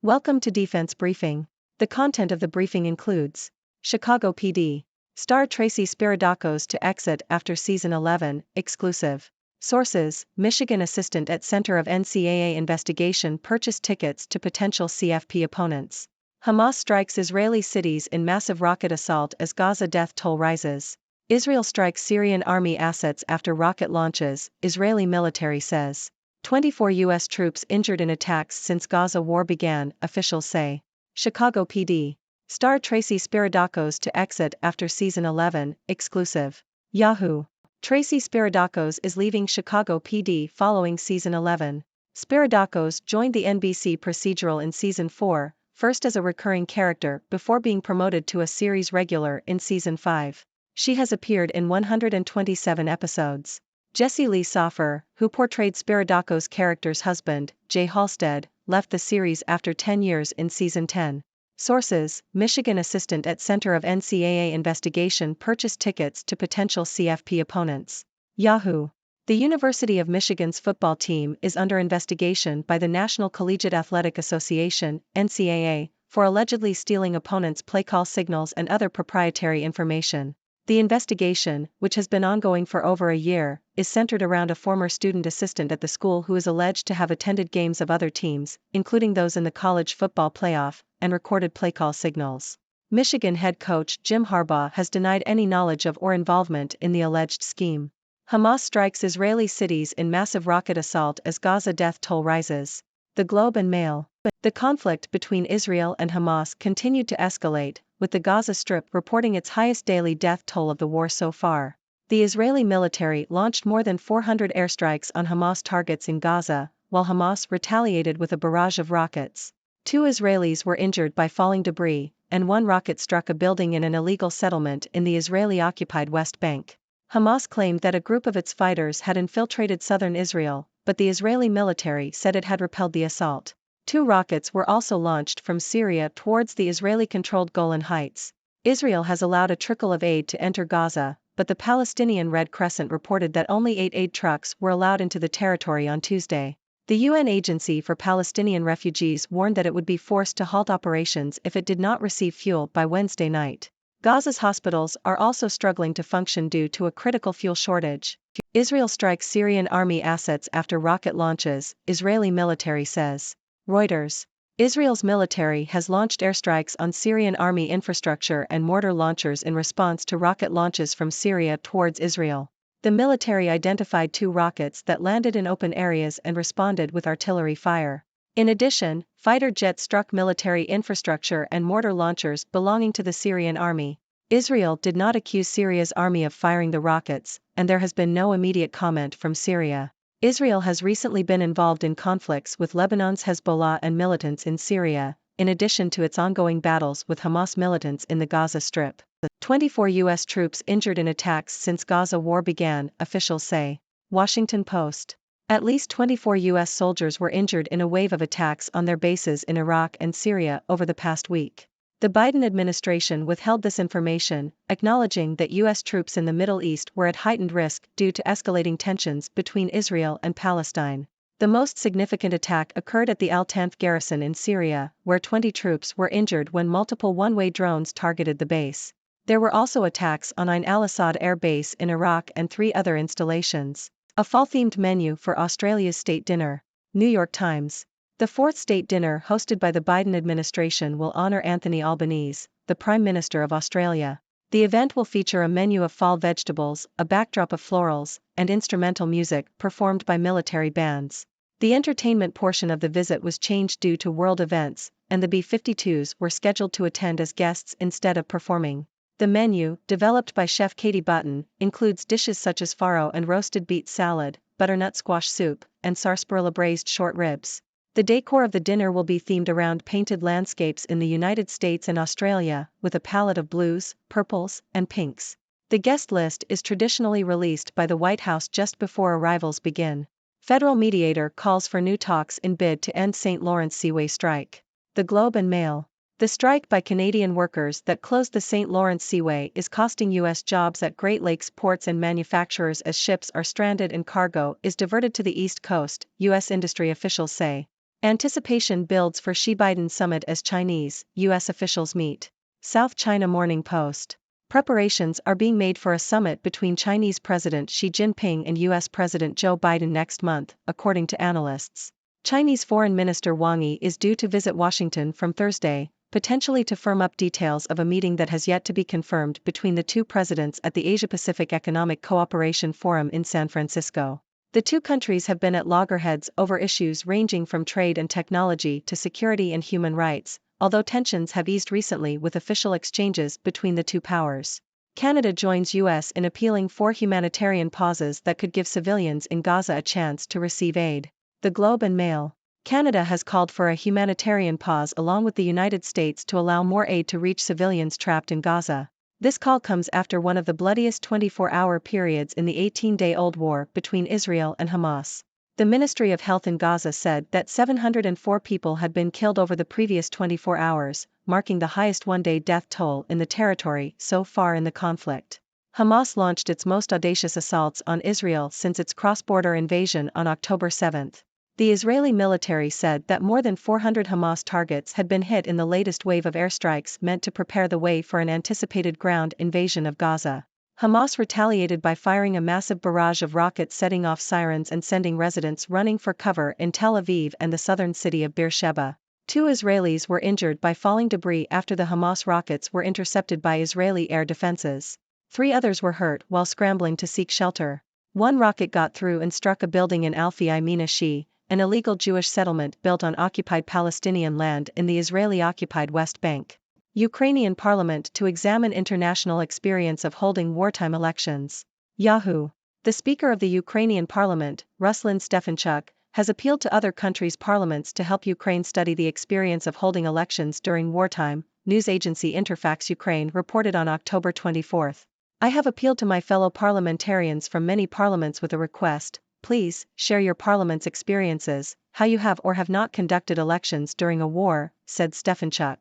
Welcome to Defense Briefing. The content of the briefing includes Chicago PD. Star Tracy Spiridakos to exit after Season 11, exclusive. Sources, Michigan assistant at Center of NCAA investigation purchased tickets to potential CFP opponents. Hamas strikes Israeli cities in massive rocket assault as Gaza death toll rises. Israel strikes Syrian army assets after rocket launches, Israeli military says. 24 U.S. troops injured in attacks since Gaza war began, officials say. Chicago PD. Star Tracy Spiridakos to exit after Season 11, exclusive. Yahoo! Tracy Spiridakos is leaving Chicago PD following Season 11. Spiridakos joined the NBC procedural in Season 4, first as a recurring character before being promoted to a series regular in Season 5. She has appeared in 127 episodes. Jesse Lee Soffer, who portrayed Spiridakos' character's husband, Jay Halstead, left the series after 10 years in Season 10. Sources, Michigan assistant at Center of NCAA investigation purchased tickets to potential CFP opponents. Yahoo! The University of Michigan's football team is under investigation by the National Collegiate Athletic Association, NCAA, for allegedly stealing opponents' play call signals and other proprietary information. The investigation, which has been ongoing for over a year, is centered around a former student assistant at the school who is alleged to have attended games of other teams, including those in the college football playoff, and recorded play call signals. Michigan head coach Jim Harbaugh has denied any knowledge of or involvement in the alleged scheme. Hamas strikes Israeli cities in massive rocket assault as Gaza death toll rises. The Globe and Mail. The conflict between Israel and Hamas continued to escalate, with the Gaza Strip reporting its highest daily death toll of the war so far. The Israeli military launched more than 400 airstrikes on Hamas targets in Gaza, while Hamas retaliated with a barrage of rockets. 2 Israelis were injured by falling debris, and 1 rocket struck a building in an illegal settlement in the Israeli-occupied West Bank. Hamas claimed that a group of its fighters had infiltrated southern Israel, but the Israeli military said it had repelled the assault. 2 rockets were also launched from Syria towards the Israeli-controlled Golan Heights. Israel has allowed a trickle of aid to enter Gaza, but the Palestinian Red Crescent reported that only 8 aid trucks were allowed into the territory on Tuesday. The UN Agency for Palestinian Refugees warned that it would be forced to halt operations if it did not receive fuel by Wednesday night. Gaza's hospitals are also struggling to function due to a critical fuel shortage. Israel strikes Syrian army assets after rocket launches, Israeli military says. Reuters. Israel's military has launched airstrikes on Syrian army infrastructure and mortar launchers in response to rocket launches from Syria towards Israel. The military identified 2 rockets that landed in open areas and responded with artillery fire. In addition, fighter jets struck military infrastructure and mortar launchers belonging to the Syrian army. Israel did not accuse Syria's army of firing the rockets, and there has been no immediate comment from Syria. Israel has recently been involved in conflicts with Lebanon's Hezbollah and militants in Syria, in addition to its ongoing battles with Hamas militants in the Gaza Strip. 24 U.S. troops injured in attacks since Gaza war began, officials say. Washington Post. At least 24 U.S. soldiers were injured in a wave of attacks on their bases in Iraq and Syria over the past week. The Biden administration withheld this information, acknowledging that U.S. troops in the Middle East were at heightened risk due to escalating tensions between Israel and Palestine. The most significant attack occurred at the Al-Tanf garrison in Syria, where 20 troops were injured when multiple one-way drones targeted the base. There were also attacks on Ain al-Assad Air Base in Iraq and 3 other installations. A fall-themed menu for Australia's state dinner. New York Times. The 4th state dinner hosted by the Biden administration will honor Anthony Albanese, the Prime Minister of Australia. The event will feature a menu of fall vegetables, a backdrop of florals, and instrumental music performed by military bands. The entertainment portion of the visit was changed due to world events, and the B-52s were scheduled to attend as guests instead of performing. The menu, developed by chef Katie Button, includes dishes such as farro and roasted beet salad, butternut squash soup, and sarsaparilla braised short ribs. The decor of the dinner will be themed around painted landscapes in the United States and Australia, with a palette of blues, purples, and pinks. The guest list is traditionally released by the White House just before arrivals begin. Federal mediator calls for new talks in bid to end St. Lawrence Seaway strike. The Globe and Mail. The strike by Canadian workers that closed the St. Lawrence Seaway is costing U.S. jobs at Great Lakes ports and manufacturers as ships are stranded and cargo is diverted to the East Coast, U.S. industry officials say. Anticipation builds for Xi-Biden summit as Chinese, U.S. officials meet. South China Morning Post. Preparations are being made for a summit between Chinese President Xi Jinping and U.S. President Joe Biden next month, according to analysts. Chinese Foreign Minister Wang Yi is due to visit Washington from Thursday, potentially to firm up details of a meeting that has yet to be confirmed between the two presidents at the Asia-Pacific Economic Cooperation Forum in San Francisco. The two countries have been at loggerheads over issues ranging from trade and technology to security and human rights, although tensions have eased recently with official exchanges between the two powers. Canada joins US in appealing for humanitarian pauses that could give civilians in Gaza a chance to receive aid. The Globe and Mail. Canada has called for a humanitarian pause along with the United States to allow more aid to reach civilians trapped in Gaza. This call comes after one of the bloodiest 24-hour periods in the 18-day-old war between Israel and Hamas. The Ministry of Health in Gaza said that 704 people had been killed over the previous 24 hours, marking the highest one-day death toll in the territory so far in the conflict. Hamas launched its most audacious assaults on Israel since its cross-border invasion on October 7. The Israeli military said that more than 400 Hamas targets had been hit in the latest wave of airstrikes meant to prepare the way for an anticipated ground invasion of Gaza. Hamas retaliated by firing a massive barrage of rockets, setting off sirens and sending residents running for cover in Tel Aviv and the southern city of Beersheba. 2 Israelis were injured by falling debris after the Hamas rockets were intercepted by Israeli air defenses. 3 others were hurt while scrambling to seek shelter. One rocket got through and struck a building in Alfi Mina Shi, an illegal Jewish settlement built on occupied Palestinian land in the Israeli-occupied West Bank. Ukrainian parliament to examine international experience of holding wartime elections. Yahoo! The Speaker of the Ukrainian Parliament, Ruslan Stefanchuk, has appealed to other countries' parliaments to help Ukraine study the experience of holding elections during wartime, news agency Interfax Ukraine reported on October 24. I have appealed to my fellow parliamentarians from many parliaments with a request. Please, share your parliament's experiences, how you have or have not conducted elections during a war, said Stefanchuk.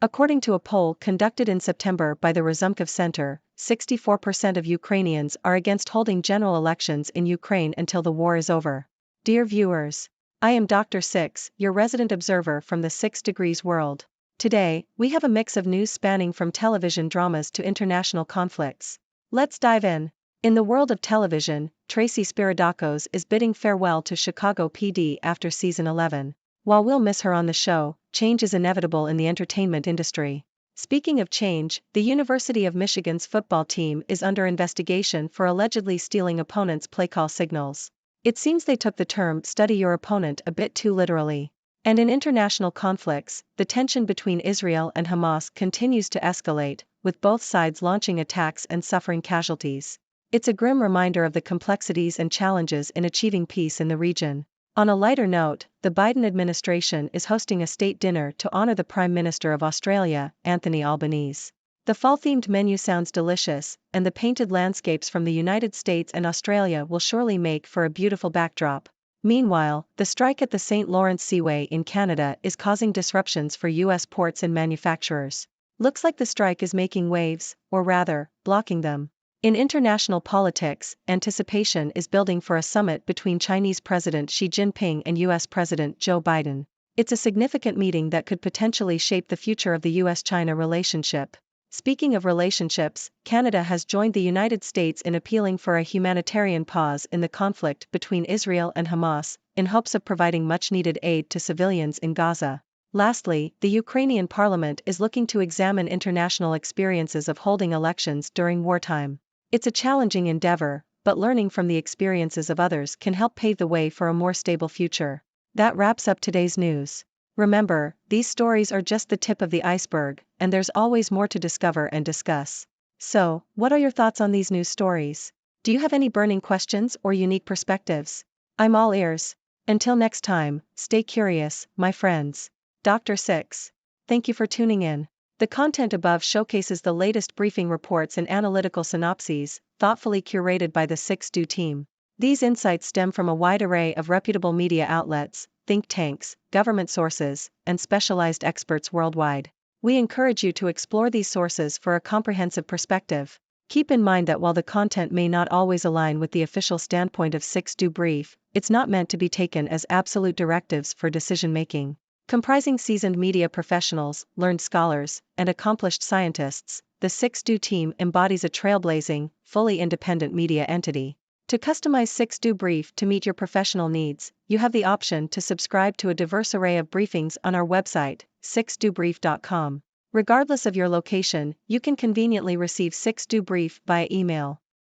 According to a poll conducted in September by the Razumkov Center, 64% of Ukrainians are against holding general elections in Ukraine until the war is over. Dear viewers, I am Dr. Six, your resident observer from the 6 Degrees world. Today, we have a mix of news spanning from television dramas to international conflicts. Let's dive in. In the world of television, Tracy Spiridakos is bidding farewell to Chicago PD after season 11. While we'll miss her on the show, change is inevitable in the entertainment industry. Speaking of change, the University of Michigan's football team is under investigation for allegedly stealing opponents' play call signals. It seems they took the term "study your opponent" a bit too literally. And in international conflicts, the tension between Israel and Hamas continues to escalate, with both sides launching attacks and suffering casualties. It's a grim reminder of the complexities and challenges in achieving peace in the region. On a lighter note, the Biden administration is hosting a state dinner to honor the Prime Minister of Australia, Anthony Albanese. The fall-themed menu sounds delicious, and the painted landscapes from the United States and Australia will surely make for a beautiful backdrop. Meanwhile, the strike at the St. Lawrence Seaway in Canada is causing disruptions for U.S. ports and manufacturers. Looks like the strike is making waves, or rather, blocking them. In international politics, anticipation is building for a summit between Chinese President Xi Jinping and U.S. President Joe Biden. It's a significant meeting that could potentially shape the future of the U.S.-China relationship. Speaking of relationships, Canada has joined the United States in appealing for a humanitarian pause in the conflict between Israel and Hamas, in hopes of providing much-needed aid to civilians in Gaza. Lastly, the Ukrainian parliament is looking to examine international experiences of holding elections during wartime. It's a challenging endeavor, but learning from the experiences of others can help pave the way for a more stable future. That wraps up today's news. Remember, these stories are just the tip of the iceberg, and there's always more to discover and discuss. So, what are your thoughts on these news stories? Do you have any burning questions or unique perspectives? I'm all ears. Until next time, stay curious, my friends. Dr. Six. Thank you for tuning in. The content above showcases the latest briefing reports and analytical synopses, thoughtfully curated by the 6Do team. These insights stem from a wide array of reputable media outlets, think tanks, government sources, and specialized experts worldwide. We encourage you to explore these sources for a comprehensive perspective. Keep in mind that while the content may not always align with the official standpoint of 6Do Brief, it's not meant to be taken as absolute directives for decision-making. Comprising seasoned media professionals, learned scholars, and accomplished scientists, the 6Do team embodies a trailblazing, fully independent media entity. To customize 6Do Brief to meet your professional needs, you have the option to subscribe to a diverse array of briefings on our website, 6dobrief.com. Regardless of your location, you can conveniently receive 6Do Brief via email.